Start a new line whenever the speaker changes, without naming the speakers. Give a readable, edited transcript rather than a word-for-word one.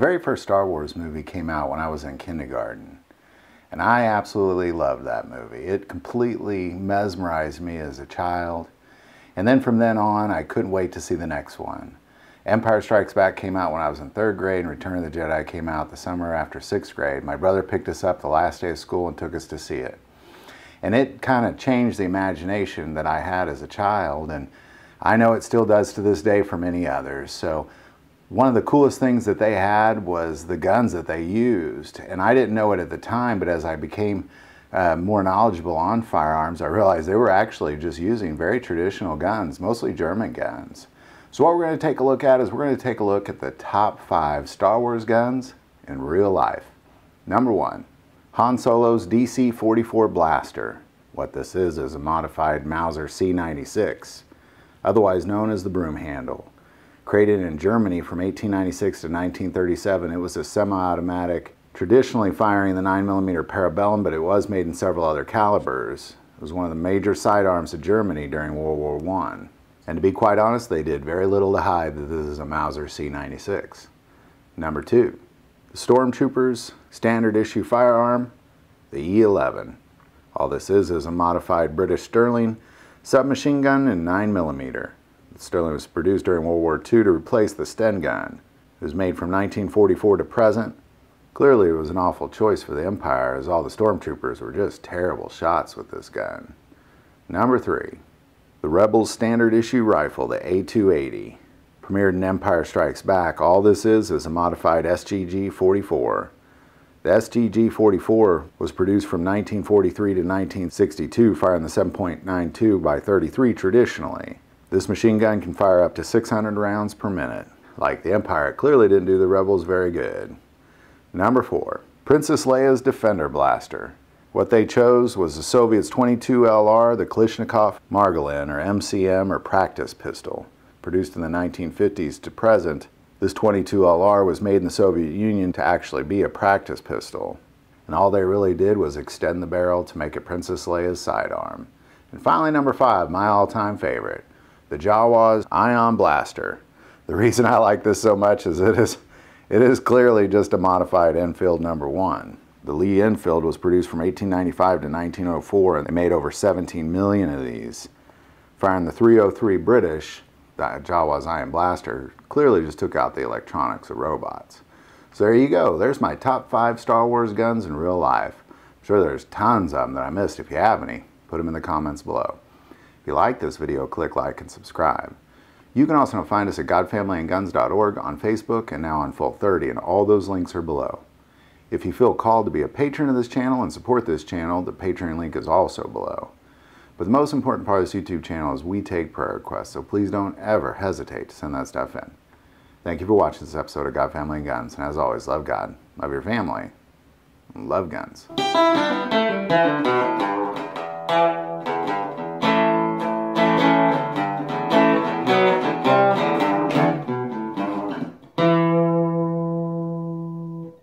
very first Star Wars movie came out when I was in kindergarten, and I absolutely loved that movie. It completely mesmerized me as a child, and then from then on I couldn't wait to see the next one. Empire Strikes Back came out when I was in 3rd grade, and Return of the Jedi came out the summer after 6th grade. My brother picked us up the last day of school and took us to see it. And it kind of changed the imagination that I had as a child, and I know it still does to this day for many others. So one of the coolest things that they had was the guns that they used. And I didn't know it at the time, but as I became more knowledgeable on firearms, I realized they were actually just using very traditional guns, mostly German guns. So what we're going to take a look at is we're going to take a look at the top 5 Star Wars guns in real life. Number 1, Han Solo's DC-44 Blaster. What this is a modified Mauser C96, otherwise known as the broom handle. Created in Germany from 1896 to 1937, it was a semi-automatic, traditionally firing the 9mm Parabellum, but it was made in several other calibers. It was one of the major sidearms of Germany during World War I. And to be quite honest, they did very little to hide that this is a Mauser C96. Number 2, the Stormtrooper's standard issue firearm, the E11. All this is a modified British Sterling submachine gun in 9mm. The Sterling was produced during World War II to replace the Sten gun. It was made from 1944 to present. Clearly it was an awful choice for the Empire, as all the Stormtroopers were just terrible shots with this gun. Number 3, the Rebels standard issue rifle, the A280. Premiered in Empire Strikes Back, all this is a modified SGG-44. The SGG-44 was produced from 1943 to 1962, firing the 7.92 by 33 traditionally. This machine gun can fire up to 600 rounds per minute. Like the Empire, it clearly didn't do the Rebels very good. Number 4, Princess Leia's Defender Blaster. What they chose was the Soviets' 22LR, the Kalashnikov Margolin, or MCM, or practice pistol. Produced in the 1950s to present, this 22LR was made in the Soviet Union to actually be a practice pistol. And all they really did was extend the barrel to make it Princess Leia's sidearm. And finally, number 5, my all-time favorite, the Jawa's Blaster. The reason I like this so much is it is clearly just a modified Enfield number 1. The Lee Enfield was produced from 1895 to 1904, and they made over 17 million of these. Firing the .303 British, the Jawa's Iron Blaster clearly just took out the electronics of robots. So there you go. There's my top 5 Star Wars guns in real life. I'm sure there's tons of them that I missed. If you have any, put them in the comments below. If you like this video, click like and subscribe. You can also find us at godfamilyandguns.org, on Facebook, and now on Full30, and all those links are below. If you feel called to be a patron of this channel and support this channel, the Patreon link is also below. But the most important part of this YouTube channel is we take prayer requests, so please don't ever hesitate to send that stuff in. Thank you for watching this episode of God, Family, and Guns, and as always, love God, love your family, and love guns.